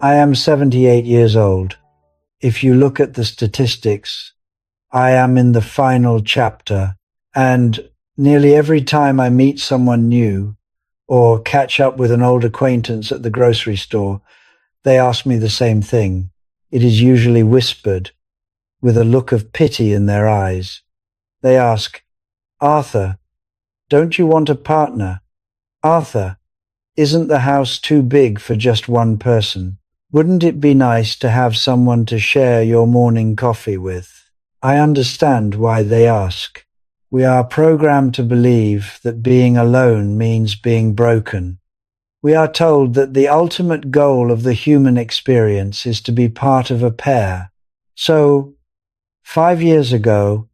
I am 78 years old. If you look at the statistics, I am in the final chapter, and nearly every time I meet someone new or catch up with an old acquaintance at the grocery store, they ask me the same thing. It is usually whispered, with a look of pity in their eyes. They ask, "Arthur, don't you want a partner? Arthur, isn't the house too big for just one person? Wouldn't it be nice to have someone to share your morning coffee with?" I understand why they ask. We are programmed to believe that being alone means being broken. We are told that the ultimate goal of the human experience is to be part of a pair. So, 5 years ago,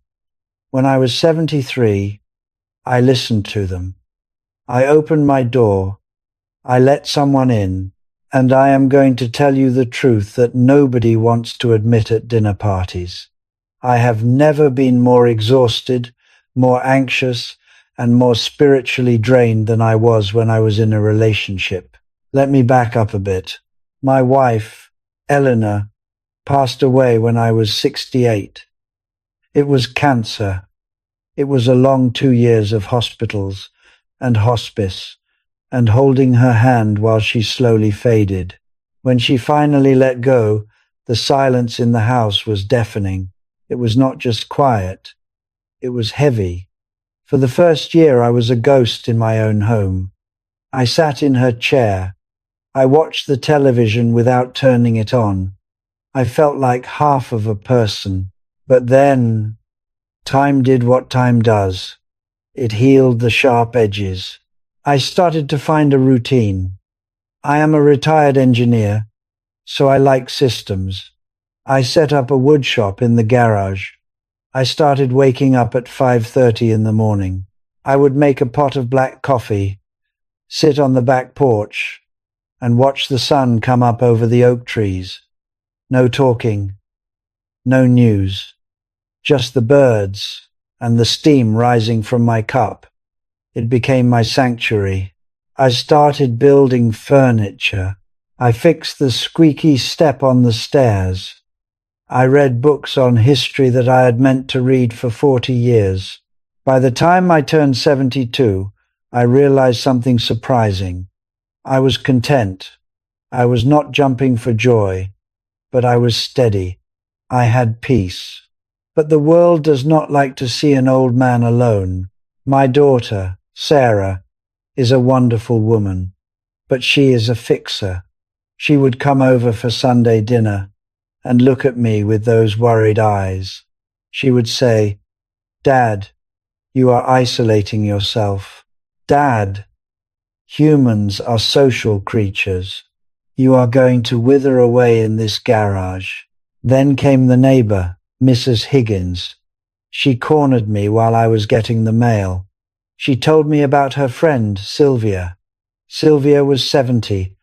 when I was 73, I listened to them. I opened my door. I let someone in. And I am going to tell you the truth that nobody wants to admit at dinner parties. I have never been more exhausted, more anxious, and more spiritually drained than I was when I was in a relationship. Let me back up a bit. My wife, Eleanor, passed away when I was 68. It was cancer. It was a long 2 years of hospitals and hospice, and holding her hand while she slowly faded. When she finally let go, the silence in the house was deafening. It was not just quiet, it was heavy. For the first year, I was a ghost in my own home. I sat in her chair. I watched the television without turning it on. I felt like half of a person. But then, time did what time does. It healed the sharp edges. I started to find a routine. I am a retired engineer, so I like systems. I set up a wood shop in the garage. I started waking up at 5:30 in the morning. I would make a pot of black coffee, sit on the back porch, and watch the sun come up over the oak trees. No talking, no news, just the birds and the steam rising from my cup. It became my sanctuary. I started building furniture. I fixed the squeaky step on the stairs. I read books on history that I had meant to read for 40 years. By the time I turned 72, I realized something surprising. I was content. I was not jumping for joy, but I was steady. I had peace. But the world does not like to see an old man alone. My daughter, Sarah, is a wonderful woman, but she is a fixer. She would come over for Sunday dinner and look at me with those worried eyes. She would say, "Dad, you are isolating yourself. Dad, humans are social creatures. You are going to wither away in this garage." Then came the neighbor, Mrs. Higgins. She cornered me while I was getting the mail. She told me about her friend, Sylvia. Sylvia was 70,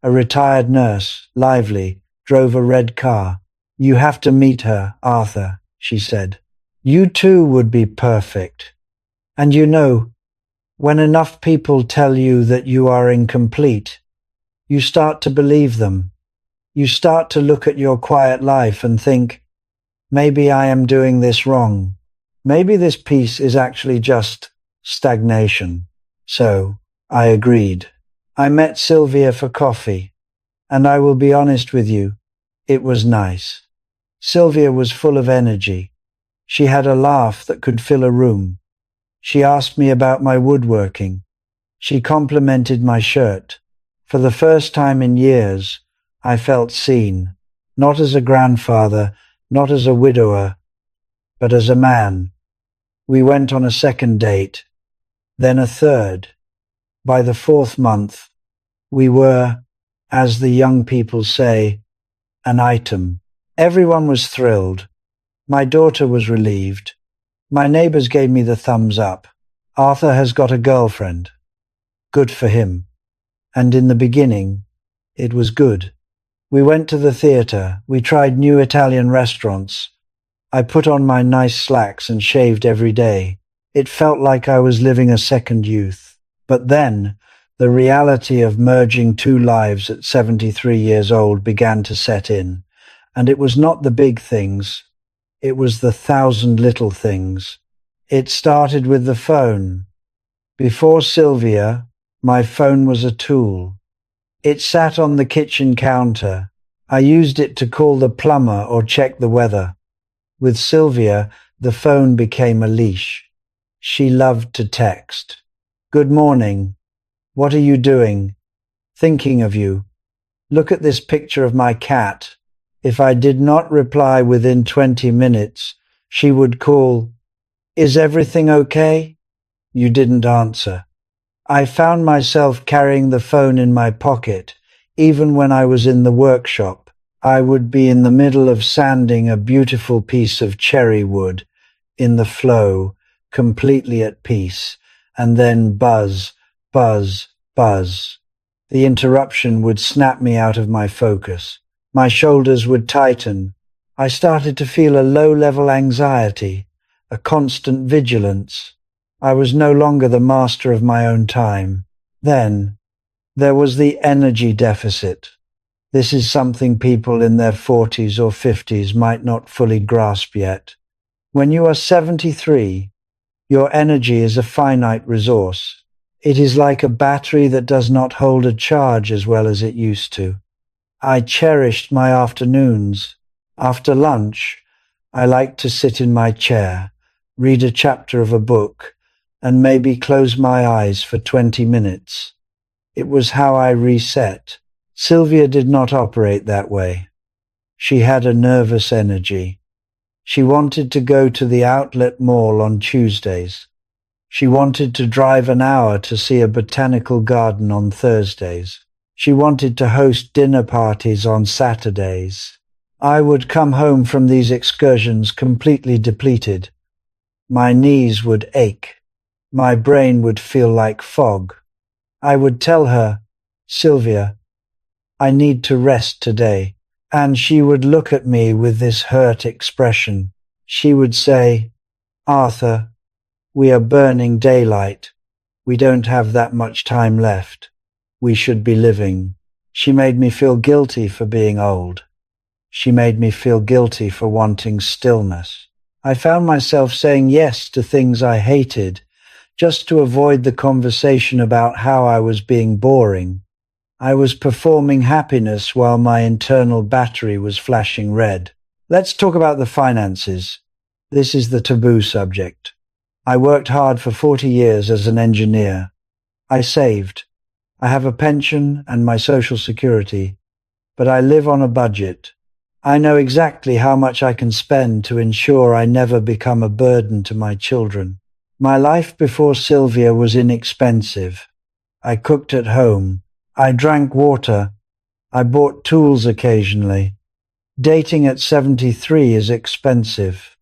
a retired nurse, lively, drove a red car. "You have to meet her, Arthur," she said. "You too would be perfect." And you know, when enough people tell you that you are incomplete, you start to believe them. You start to look at your quiet life and think, maybe I am doing this wrong. Maybe this peace is actually just stagnation. So I agreed. I met Sylvia for coffee, and I will be honest with you, it was nice. Sylvia was full of energy. She had a laugh that could fill a room. She asked me about my woodworking. She complimented my shirt. For the first time in years, I felt seen, not as a grandfather, not as a widower, but as a man. We went on a second date, then a third. By the 4th month, we were, as the young people say, an item. Everyone was thrilled. My daughter was relieved. My neighbors gave me the thumbs up. Arthur has got a girlfriend. Good for him. And in the beginning, it was good. We went to the theater. We tried new Italian restaurants. I put on my nice slacks and shaved every day. It felt like I was living a second youth. But then, The reality of merging two lives at 73 years old began to set in, and it was not the big things, it was the thousand little things. It started with the phone. Before Sylvia, my phone was a tool. It sat on the kitchen counter. I used it to call the plumber or check the weather. With Sylvia, the phone became a leash. She loved to text. Good morning. What are you doing? Thinking of you. Look at this picture of my cat. If I did not reply within 20 minutes, she would call, Is everything okay? You didn't answer. I found myself carrying the phone in my pocket, even when I was in the workshop. I would be in the middle of sanding a beautiful piece of cherry wood, in the flow, completely at peace, and then buzz, buzz, buzz. The interruption would snap me out of my focus. My shoulders would tighten. I started to feel a low-level anxiety, a constant vigilance. I was no longer the master of my own time. Then, there was the energy deficit. This is something people in their 40s or 50s might not fully grasp yet. When you are 73, your energy is a finite resource. It is like a battery that does not hold a charge as well as it used to. I cherished my afternoons. After lunch, I liked to sit in my chair, read a chapter of a book, and maybe close my eyes for 20 minutes. It was how I reset. Sylvia did not operate that way. She had a nervous energy. She wanted to go to the outlet mall on Tuesdays. She wanted to drive an hour to see a botanical garden on Thursdays. She wanted to host dinner parties on Saturdays. I would come home from these excursions completely depleted. My knees would ache. My brain would feel like fog. I would tell her, Sylvia, I need to rest today. And she would look at me with this hurt expression. She would say, Arthur, we are burning daylight. We don't have that much time left. We should be living. She made me feel guilty for being old. She made me feel guilty for wanting stillness. I found myself saying yes to things I hated, just to avoid the conversation about how I was being boring. I was performing happiness while my internal battery was flashing red. Let's talk about the finances. This is the taboo subject. I worked hard for 40 years as an engineer. I saved. I have a pension and my social security, but I live on a budget. I know exactly how much I can spend to ensure I never become a burden to my children. My life before Sylvia was inexpensive. I cooked at home. I drank water. I bought tools occasionally. Dating at 73 is expensive.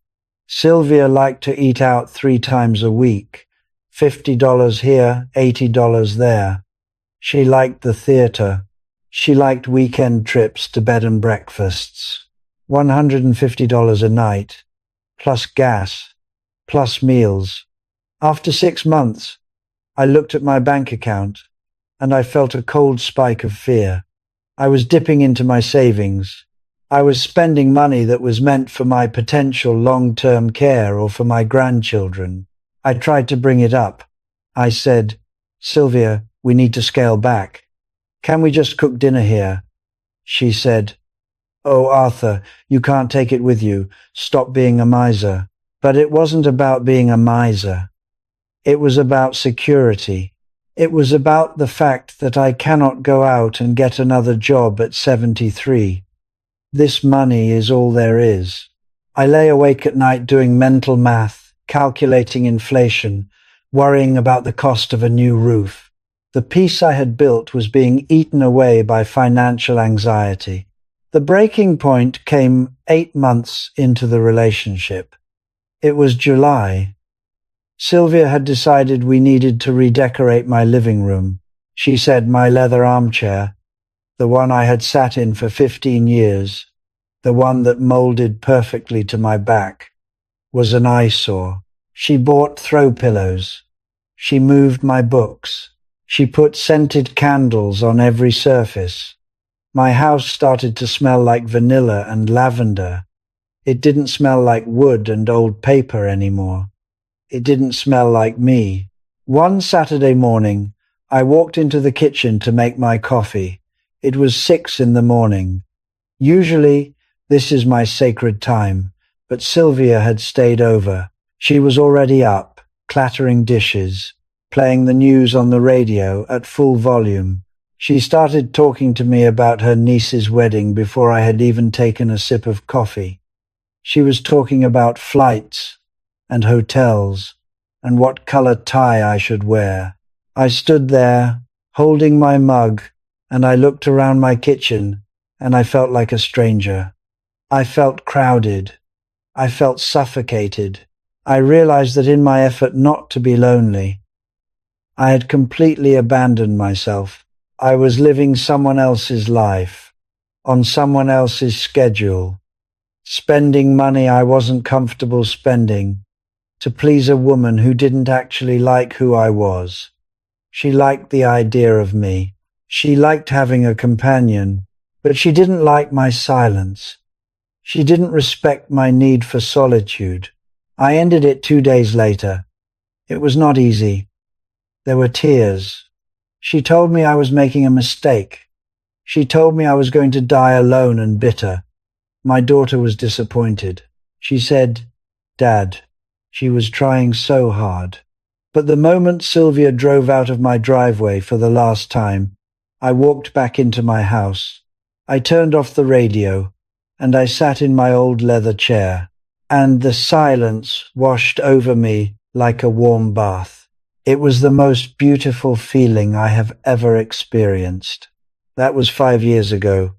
Sylvia liked to eat out 3 times a week. $50 here, $80 there. She liked the theater. She liked weekend trips to bed and breakfasts. $150 a night, plus gas, plus meals. After 6 months, I looked at my bank account, and I felt a cold spike of fear. I was dipping into my savings. I was spending money that was meant for my potential long-term care or for my grandchildren. I tried to bring it up. I said, Sylvia, we need to scale back. Can we just cook dinner here? She said, Oh, Arthur, you can't take it with you. Stop being a miser. But it wasn't about being a miser. It was about security. It was about the fact that I cannot go out and get another job at 73. This money is all there is. I lay awake at night doing mental math, calculating inflation, worrying about the cost of a new roof. The peace I had built was being eaten away by financial anxiety. The breaking point came 8 months into the relationship. It was July. Sylvia had decided we needed to redecorate my living room. She said my leather armchair, the one I had sat in for 15 years, the one that molded perfectly to my back, was an eyesore. She bought throw pillows. She moved my books. She put scented candles on every surface. My house started to smell like vanilla and lavender. It didn't smell like wood and old paper anymore. It didn't smell like me. One Saturday morning, I walked into the kitchen to make my coffee. It was 6 in the morning. Usually, this is my sacred time, but Sylvia had stayed over. She was already up, clattering dishes, playing the news on the radio at full volume. She started talking to me about her niece's wedding before I had even taken a sip of coffee. She was talking about flights and hotels and what color tie I should wear. I stood there, holding my mug, and I looked around my kitchen, and I felt like a stranger. I felt crowded. I felt suffocated. I realized that in my effort not to be lonely, I had completely abandoned myself. I was living someone else's life, on someone else's schedule, spending money I wasn't comfortable spending, to please a woman who didn't actually like who I was. She liked the idea of me. She liked having a companion, but she didn't like my silence. She didn't respect my need for solitude. I ended it 2 days later. It was not easy. There were tears. She told me I was making a mistake. She told me I was going to die alone and bitter. My daughter was disappointed. She said, "Dad, she was trying so hard." But the moment Sylvia drove out of my driveway for the last time, I walked back into my house. I turned off the radio, and I sat in my old leather chair, and the silence washed over me like a warm bath. It was the most beautiful feeling I have ever experienced. That was 5 years ago.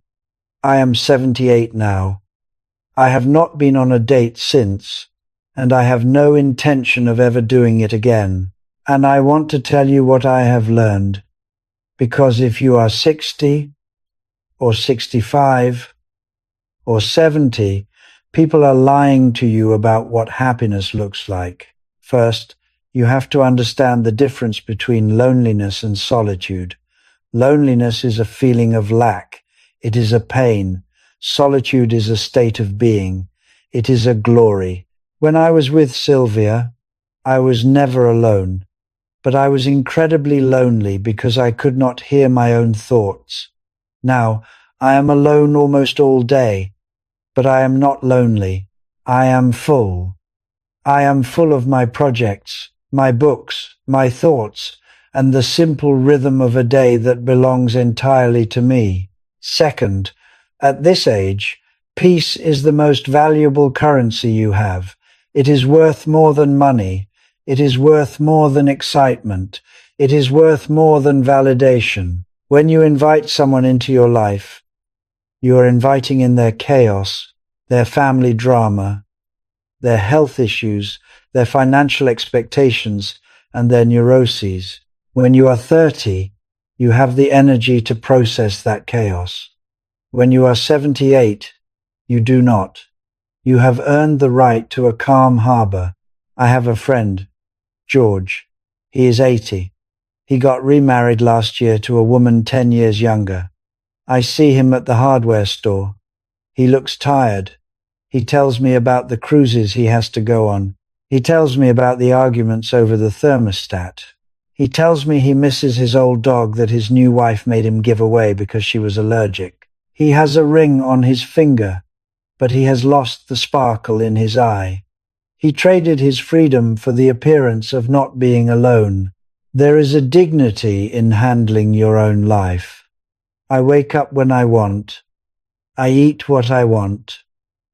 I am 78 now. I have not been on a date since, and I have no intention of ever doing it again. And I want to tell you what I have learned, because if you are 60 or 65 or 70, people are lying to you about what happiness looks like. First, you have to understand the difference between loneliness and solitude. Loneliness is a feeling of lack. It is a pain. Solitude is a state of being. It is a glory. When I was with Sylvia, I was never alone, but I was incredibly lonely because I could not hear my own thoughts. Now, I am alone almost all day, but I am not lonely. I am full. I am full of my projects, my books, my thoughts, and the simple rhythm of a day that belongs entirely to me. Second, at this age, peace is the most valuable currency you have. It is worth more than money. It is worth more than excitement. It is worth more than validation. When you invite someone into your life, you are inviting in their chaos, their family drama, their health issues, their financial expectations, and their neuroses. When you are 30, you have the energy to process that chaos. When you are 78, you do not. You have earned the right to a calm harbor. I have a friend, George. He is 80. He got remarried last year to a woman 10 years younger. I see him at the hardware store. He looks tired. He tells me about the cruises he has to go on. He tells me about the arguments over the thermostat. He tells me he misses his old dog that his new wife made him give away because she was allergic. He has a ring on his finger, but he has lost the sparkle in his eye. He traded his freedom for the appearance of not being alone. There is a dignity in handling your own life. I wake up when I want. I eat what I want.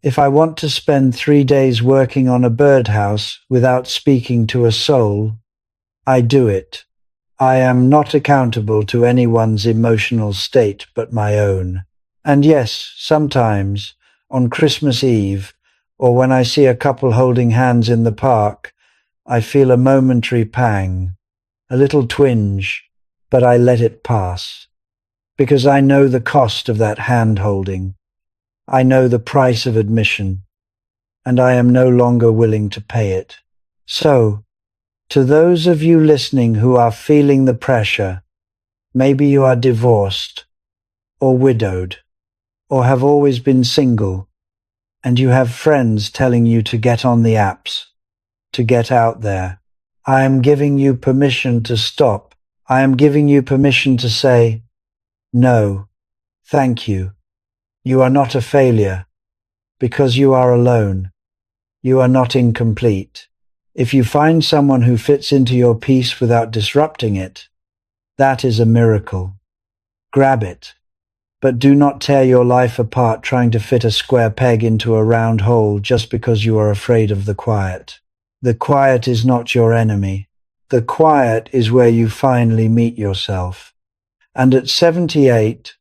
If I want to spend 3 days working on a birdhouse without speaking to a soul, I do it. I am not accountable to anyone's emotional state but my own. And yes, sometimes, on Christmas Eve, or when I see a couple holding hands in the park, I feel a momentary pang, a little twinge, but I let it pass. Because I know the cost of that hand-holding. I know the price of admission, and I am no longer willing to pay it. So, to those of you listening who are feeling the pressure, Maybe you are divorced, or widowed, or have always been single, and you have friends telling you to get on the apps, to get out there. I am giving you permission to stop. I am giving you permission to say, no, thank you. You are not a failure, because you are alone. You are not incomplete. If you find someone who fits into your peace without disrupting it, that is a miracle. Grab it. But do not tear your life apart trying to fit a square peg into a round hole just because you are afraid of the quiet. The quiet is not your enemy. The quiet is where you finally meet yourself. And at 78,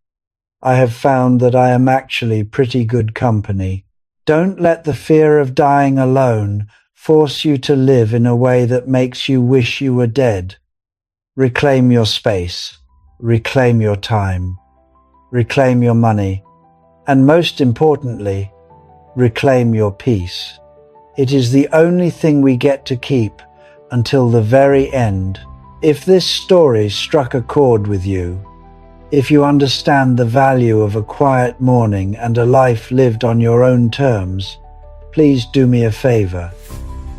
I have found that I am actually pretty good company. Don't let the fear of dying alone force you to live in a way that makes you wish you were dead. Reclaim your space. Reclaim your time. Reclaim your money. And most importantly, reclaim your peace. It is the only thing we get to keep until the very end. If this story struck a chord with you, if you understand the value of a quiet morning and a life lived on your own terms, please do me a favor.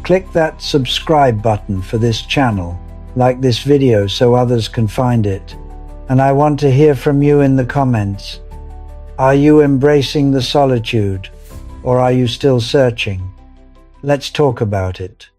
Click that subscribe button for this channel, like this video so others can find it. And I want to hear from you in the comments. Are you embracing the solitude, or are you still searching? Let's talk about it.